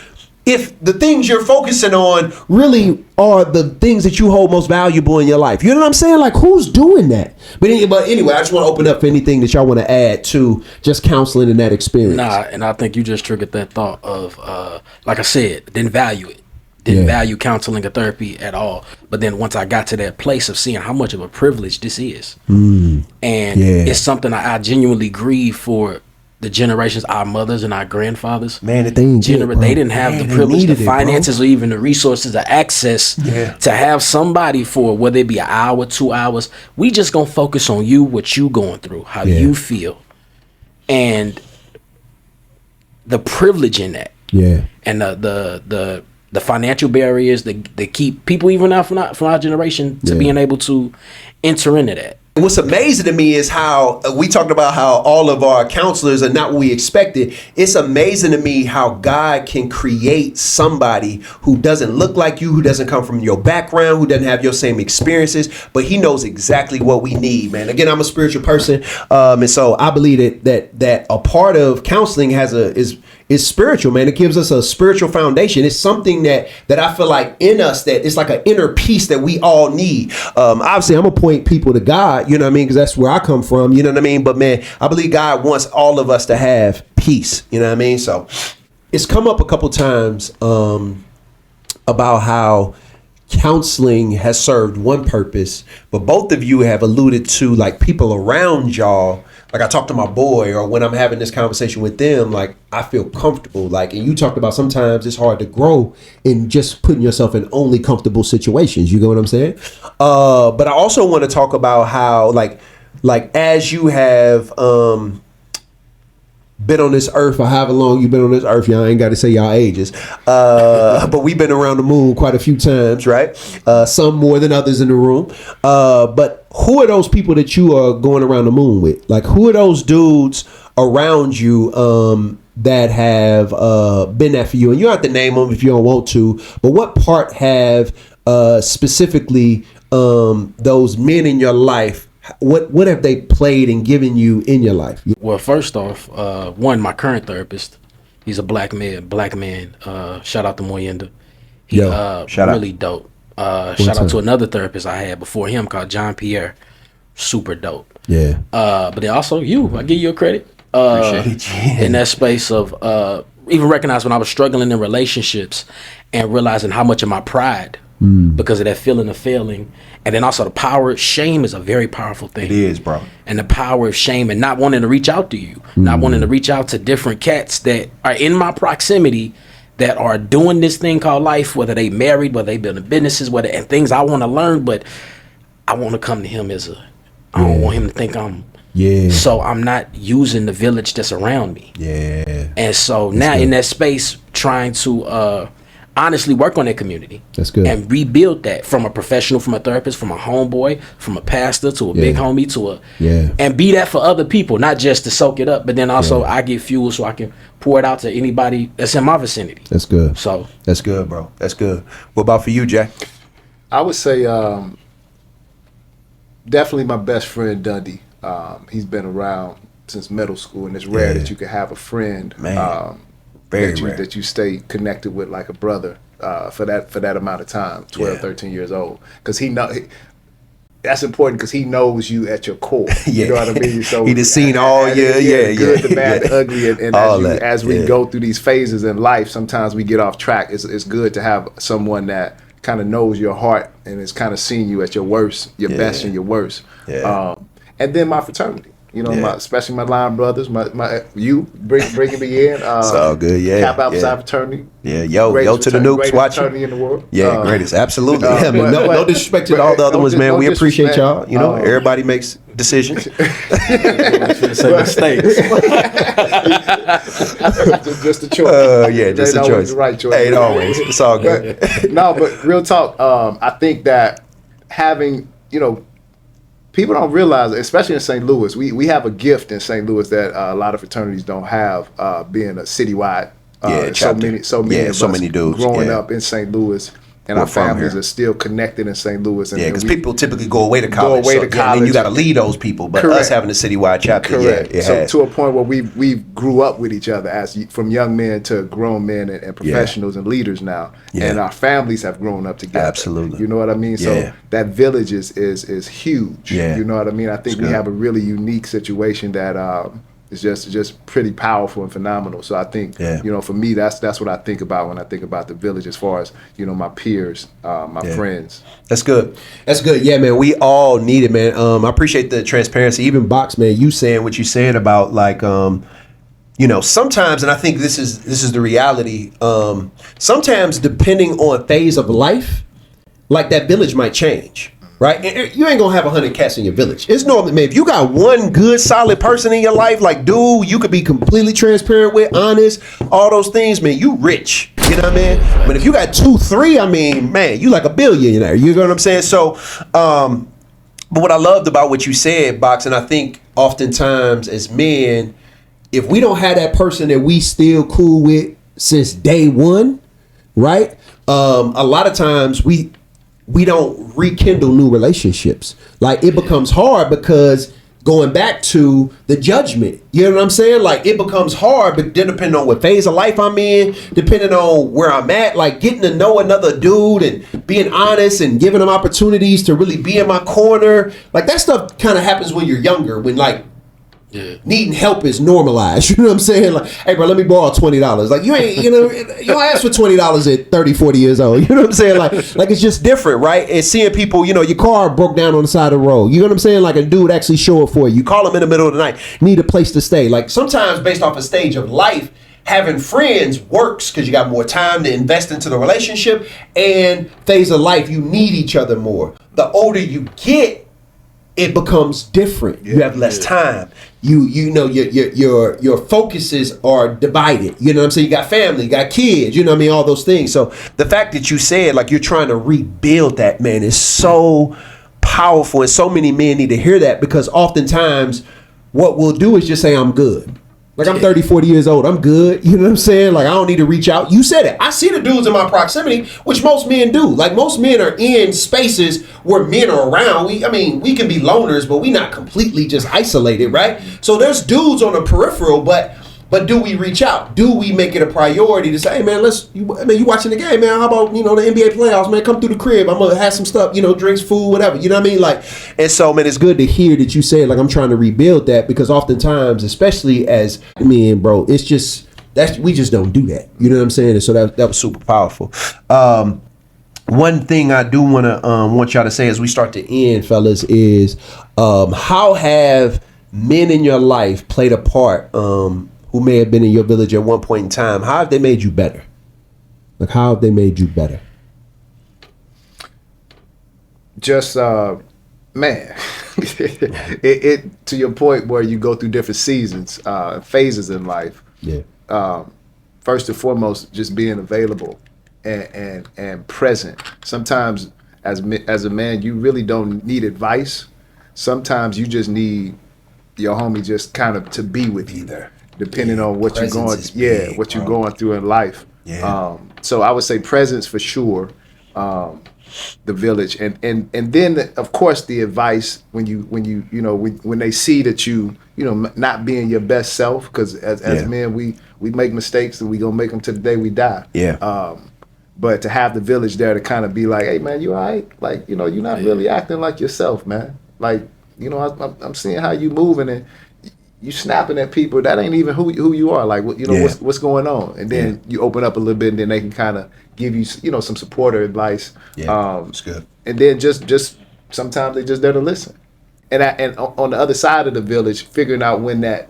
[SPEAKER 1] if the things you're focusing on really are the things that you hold most valuable in your life. You know what I'm saying? Like, who's doing that? But anyway, I just want to open up for anything that y'all want to add to just counseling and that experience.
[SPEAKER 3] Nah, and I think you just triggered that thought of, like I said, didn't value it. Didn't value counseling or therapy at all. But then once I got to that place of seeing how much of a privilege this is, and it's something I genuinely grieve for the generations, our mothers and our grandfathers.
[SPEAKER 1] Man, they
[SPEAKER 3] didn't have the privilege, the finances, or even the resources, the access to have somebody for whether it be an hour, 2 hours. We just gonna focus on you, what you going through, how you feel, and the privilege in that. Yeah, and the financial barriers that keep people even now from our generation to being able to enter into that.
[SPEAKER 1] What's amazing to me is how we talked about how all of our counselors are not what we expected. It's amazing to me how God can create somebody who doesn't look like you, who doesn't come from your background, who doesn't have your same experiences, but he knows exactly what we need, man. Again, I'm a spiritual person, and so I believe that a part of counseling is spiritual, man. It gives us a spiritual foundation. It's something that I feel like in us, that it's like an inner peace that we all need. Obviously, I'm gonna point people to God, you know what I mean? Because that's where I come from, you know what I mean? But man, I believe God wants all of us to have peace, you know what I mean? So it's come up a couple times about how counseling has served one purpose, but both of you have alluded to like people around y'all. Like I talk to my boy, or when I'm having this conversation with them, like I feel comfortable. Like, and you talked about sometimes it's hard to grow in just putting yourself in only comfortable situations. You get what I'm saying? But I also want to talk about how like as you have been on this earth, or however long you've been on this earth, y'all ain't got to say y'all ages, but we've been around the moon quite a few times, right? Some more than others in the room. But who are those people that you are going around the moon with? Like, who are those dudes around you that have been there for you? And you don't have to name them if you don't want to, but what part have specifically those men in your life, what have they played and given you in your life?
[SPEAKER 3] Well, first off, one, my current therapist, he's a black man. Shout out to Moyenda. He really dope. Shout out to another therapist I had before him called John Pierre. Super dope. Yeah. But then also you, I give you a credit. In that space of even recognize when I was struggling in relationships and realizing how much of my pride because of that feeling of failing. And then also the power, shame is a very powerful thing.
[SPEAKER 1] It is, bro.
[SPEAKER 3] And the power of shame and not wanting to reach out to you, not wanting to reach out to different cats that are in my proximity that are doing this thing called life, whether they married, whether they building businesses, and things I want to learn, but I want to come to him I don't want him to think I'm. Yeah. So I'm not using the village that's around me. Yeah. And so now in that space, trying to honestly work on that community.
[SPEAKER 1] That's good.
[SPEAKER 3] And rebuild that from a professional, from a therapist, from a homeboy, from a pastor to a big homie to and be that for other people, not just to soak it up, but then also I get fuel so I can pour it out to anybody that's in my vicinity.
[SPEAKER 1] That's good.
[SPEAKER 3] So
[SPEAKER 1] that's good, bro. That's good. What about for you, Jack?
[SPEAKER 2] I would say definitely my best friend Dundee. He's been around since middle school, and it's rare that you can have a friend that you stay connected with like a brother for that amount of time, 12, 13 years old. Because that's important because he knows you at your core. You know what I mean? So
[SPEAKER 1] he just seen all good,
[SPEAKER 2] the bad, the ugly, and as we go through these phases in life, sometimes we get off track. It's good to have someone that kind of knows your heart and is kind of seeing you at your worst, your best and your worst. And then my fraternity, especially my line brothers, you bringing me in.
[SPEAKER 1] It's all good,
[SPEAKER 2] Cap Alpha fraternity.
[SPEAKER 1] Yeah, yo to the Nukes watching.
[SPEAKER 2] Fraternity in the world.
[SPEAKER 1] Yeah, greatest, absolutely. No disrespect to all the other ones, man. We appreciate y'all. Everybody makes decisions.
[SPEAKER 3] Say mistakes.
[SPEAKER 2] Just a choice.
[SPEAKER 1] Just a choice.
[SPEAKER 2] The right choice.
[SPEAKER 1] Hey, always. It's all good.
[SPEAKER 2] No, but real talk. I think that having, people don't realize, especially in St. Louis, we have a gift in St. Louis that a lot of fraternities don't have, being a citywide. So many dudes growing up in St. Louis, and our families are still connected in St. Louis.
[SPEAKER 1] Because people typically go away to college. And you got to lead those people. But us having a citywide chapter,
[SPEAKER 2] to a point where we grew up with each other from young men to grown men and professionals and leaders now, and our families have grown up together.
[SPEAKER 1] Absolutely,
[SPEAKER 2] you know what I mean. So that village is huge. You know what I mean. I think we have a really unique situation that. It's just pretty powerful and phenomenal. So I think, for me, that's what I think about when I think about the village as far as, my peers, my friends.
[SPEAKER 1] That's good. That's good. Yeah, man, we all need it, man. I appreciate the transparency. Even Box, man, you saying what you're saying about like, sometimes, and I think this is the reality, sometimes depending on phase of life, like that village might change. Right? And you ain't gonna have 100 cats in your village. It's normally, man, if you got one good, solid person in your life, like, dude, you could be completely transparent with, honest, all those things, man, you rich. You know what I mean? But if you got 2, 3, I mean, man, you like a billionaire. You know what I'm saying? So, but what I loved about what you said, Box, and I think oftentimes as men, if we don't have that person that we still cool with since day one, right? A lot of times we don't rekindle new relationships. Like, it becomes hard because going back to the judgment, you know what I'm saying? Like, it becomes hard, but then depending on what phase of life I'm in, depending on where I'm at, like getting to know another dude and being honest and giving them opportunities to really be in my corner. Like, that stuff kind of happens when you're younger, when like needing help is normalized. You know what I'm saying? Like, hey, bro, let me borrow $20. Like, you don't ask for $20 at 30, 40 years old. You know what I'm saying? Like it's just different, right? And seeing people, your car broke down on the side of the road. You know what I'm saying? Like, a dude actually show up for you. You call him in the middle of the night, need a place to stay. Like, sometimes based off a stage of life, having friends works because you got more time to invest into the relationship, and phase of life, you need each other more. The older you get, it becomes different. You have less time. Your focuses are divided. You know what I'm saying? You got family, you got kids, you know what I mean? All those things. So the fact that you said like you're trying to rebuild that, man, is so powerful. And so many men need to hear that, because oftentimes what we'll do is just say, I'm good. Like, I'm 30, 40 years old. I'm good. You know what I'm saying? Like, I don't need to reach out. You said it. I see the dudes in my proximity, which most men do. Like, most men are in spaces where men are around. We can be loners, but we not completely just isolated, right? So there's dudes on the peripheral, but do we reach out? Do we make it a priority to say, hey, man, you watching the game, man? How about, the NBA playoffs, man? Come through the crib. I'm going to have some stuff, drinks, food, whatever. You know what I mean? Like, and so, man, it's good to hear that you say, like, I'm trying to rebuild that, because oftentimes, especially as men, bro, it's just, we just don't do that. You know what I'm saying? And so that was super powerful. one thing I do want y'all to say as we start to end, fellas, is how have men in your life played a part who may have been in your village at one point in time? How have they made you better? Like, how have they made you better?
[SPEAKER 2] Just man, it to your point where you go through different seasons, phases in life.
[SPEAKER 1] Yeah.
[SPEAKER 2] First and foremost, just being available and present. Sometimes as a man, you really don't need advice. Sometimes you just need your homie just kind of to be with you there, depending on what you're going. Big, what you're going through in life. Yeah. So I would say presence for sure. The village, and then of course the advice when they see that you not being your best self, because as men we make mistakes and we gonna make them to the day we die. Yeah. But to have the village there to kind of be like, hey man, you all right? Like, you're not really acting like yourself, man. Like, I'm seeing how you moving and you snapping at people that ain't even who you are. Like, what's going on? And then you open up a little bit, and then they can kind of give you some support or advice. Yeah, that's good. And then just sometimes they just there to listen. And on the other side of the village, figuring out when that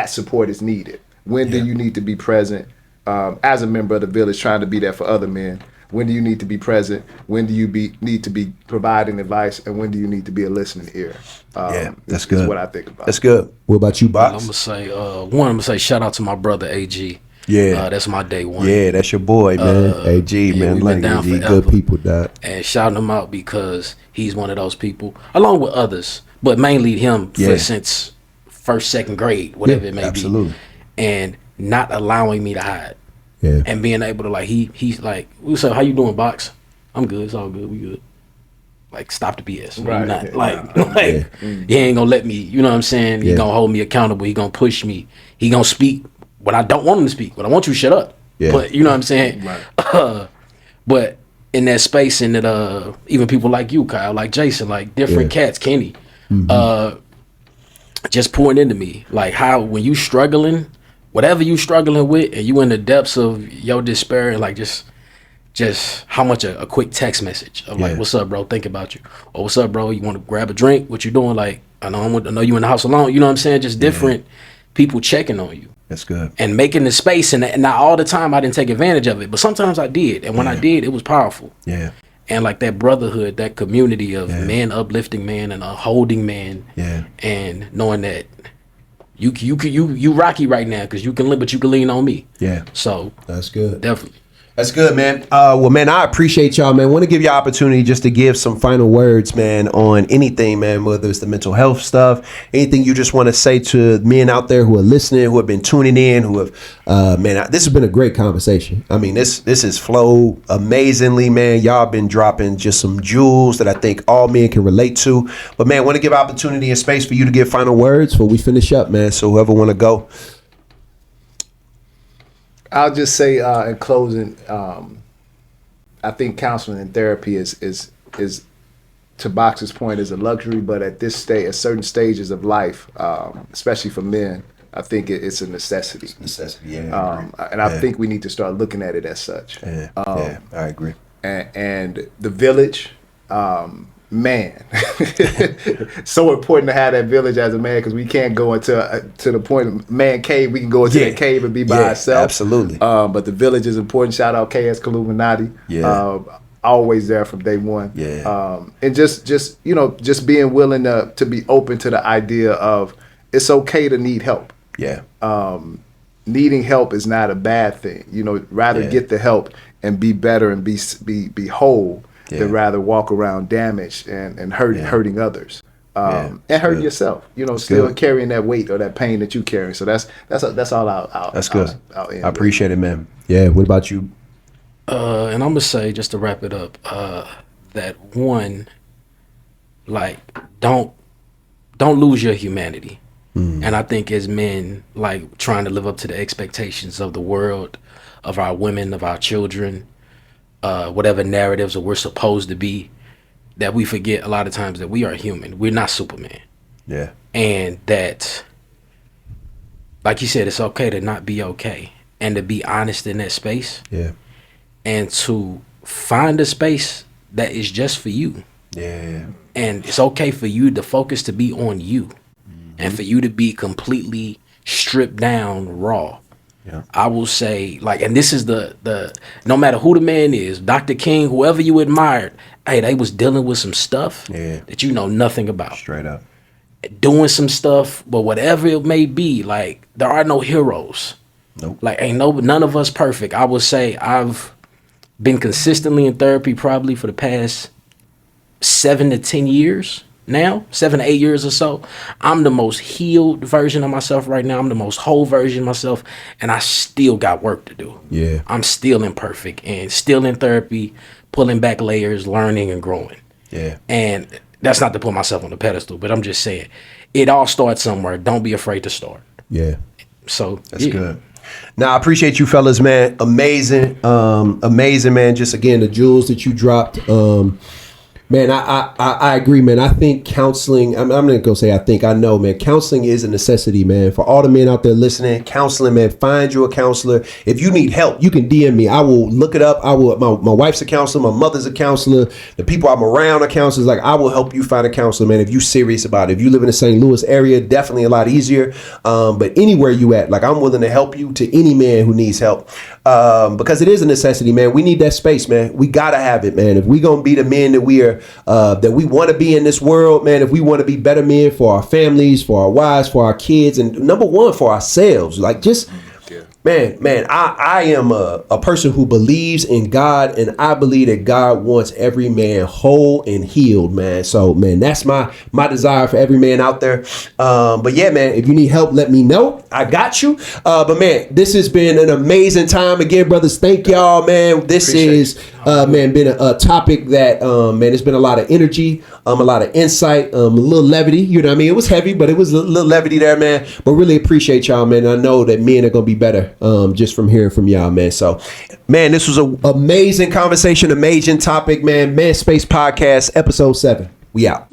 [SPEAKER 2] support is needed. When do you need to be present as a member of the village, trying to be there for other men? When do you need to be present? When do you need to be providing advice? And when do you need to be a listening ear? That's good. That's what I think about.
[SPEAKER 1] That's good. What about you, Box?
[SPEAKER 3] I'm gonna say shout out to my brother AG. Yeah, that's my day one.
[SPEAKER 1] Yeah, that's your boy, man. AG, man. Like AG, good people, dog.
[SPEAKER 3] And shouting him out because he's one of those people, along with others, but mainly him since first, second grade, whatever it may be. And not allowing me to hide. Yeah. And being able to he's like, what's up, how you doing, Box? I'm good, it's all good, we good. Like, stop the BS. Right. He ain't gonna let me, you know what I'm saying? He gonna hold me accountable, he gonna push me, he gonna speak when I don't want him to speak, when I want you to shut up. Yeah. But you know what I'm saying? Right. But in that space, and that even people like you, Kyle, like Jason, like different cats, Kenny, just pouring into me. Like, how when you struggling, whatever you struggling with, and you in the depths of your despair, and like just how much a quick text message of like, what's up, bro? Think about you. Or what's up, bro? You want to grab a drink? What you doing? Like, I know you in the house alone. You know what I'm saying? Just different people checking on you.
[SPEAKER 1] That's good.
[SPEAKER 3] And making the space, and not all the time I didn't take advantage of it, but sometimes I did. And when I did, it was powerful. Yeah. And like that brotherhood, that community of men uplifting man and holding man. Yeah. And knowing that you rocky right now because you can live, but you can lean on me. Yeah. So
[SPEAKER 1] that's good.
[SPEAKER 3] Definitely.
[SPEAKER 1] That's good, man. Well, man, I appreciate y'all, man. Want to give you opportunity just to give some final words, man, on anything, man, whether it's the mental health stuff, anything you just want to say to men out there who are listening, who have been tuning in, who have, this has been a great conversation. I mean, this has flowed amazingly, man. Y'all been dropping just some jewels that I think all men can relate to. But, man, want to give opportunity and space for you to give final words before we finish up, man. So whoever want to go.
[SPEAKER 2] I'll just say in closing, I think counseling and therapy is to Box's point, is a luxury, but at certain stages of life, especially for men, I think it's a necessity. It's a necessity, and I think we need to start looking at it as such.
[SPEAKER 1] I agree.
[SPEAKER 2] And the village, man, so important to have that village as a man, because we can't go into to the point of man cave. We can go into that cave and be by ourselves. Absolutely. But the village is important. Shout out KS Illuminati. Always there from day one. And just being willing to be open to the idea of it's okay to need help. Needing help is not a bad thing. Rather get the help and be better and be whole. Than rather walk around damaged and hurting others, and hurting yourself. Still carrying that weight or that pain that you carry. So that's all. That's good. I'll end.
[SPEAKER 1] I appreciate it, man. Yeah. What about you?
[SPEAKER 3] And I'm gonna say, just to wrap it up, that one, like, don't lose your humanity. And I think as men, like, trying to live up to the expectations of the world, of our women, of our children. Whatever narratives or we're supposed to be, that we forget a lot of times that we are human. We're not Superman. Yeah. And that, like you said, it's okay to not be okay and to be honest in that space. Yeah. and to find a space that is just for you.
[SPEAKER 1] Yeah.
[SPEAKER 3] And it's okay for you to focus to be on you, and for you to be completely stripped down raw.
[SPEAKER 1] Yeah.
[SPEAKER 3] I will say, like, and this is the no matter who the man is, Dr. King, whoever you admired, hey, they was dealing with some stuff that you know nothing about.
[SPEAKER 1] Straight up.
[SPEAKER 3] Doing some stuff, but whatever it may be, like, there are no heroes.
[SPEAKER 1] Nope.
[SPEAKER 3] Like, none of us perfect. I would say I've been consistently in therapy probably for the past 7 to 10 years now, 7 to 8 years or so. I'm the most healed version of myself right now. I'm the most whole version of myself, and I still got work to do.
[SPEAKER 1] Yeah.
[SPEAKER 3] I'm still imperfect and still in therapy, pulling back layers, learning and growing.
[SPEAKER 1] Yeah.
[SPEAKER 3] And that's not to put myself on the pedestal, but I'm just saying it all starts somewhere. Don't be afraid to start.
[SPEAKER 1] Yeah.
[SPEAKER 3] So
[SPEAKER 1] that's good. Now, I appreciate you fellas, man. Amazing. Amazing, man. Just again, the jewels that you dropped. Man, I agree, man. I think counseling, I'm not going to say I know, man. Counseling is a necessity, man. For all the men out there listening, counseling, man, find you a counselor. If you need help, you can DM me. I will look it up. My wife's a counselor. My mother's a counselor. The people I'm around are counselors. Like, I will help you find a counselor, man, if you're serious about it. If you live in the St. Louis area, definitely a lot easier. But anywhere you at, like, I'm willing to help you to any man who needs help. Because it is a necessity, man. We need that space, man. We got to have it, man. If we going to be the men that we are, that we want to be in this world, man, if we want to be better men for our families, for our wives, for our kids, and number one, for ourselves, like, just man, I am a person who believes in God, and I believe that God wants every man whole and healed, man. So, man, that's my desire for every man out there. But yeah, man, if you need help, let me know. I got you. But man, this has been an amazing time again, brothers. Thank y'all, man. This is man, been a topic that man, it's been a lot of energy, a lot of insight, a little levity. You know what I mean? It was heavy, but it was a little levity there, man. But really appreciate y'all, man. I know that men are gonna be better just from hearing from y'all, man. So, man, this was an amazing conversation, amazing topic, man. Man Space Podcast, episode 7. We out.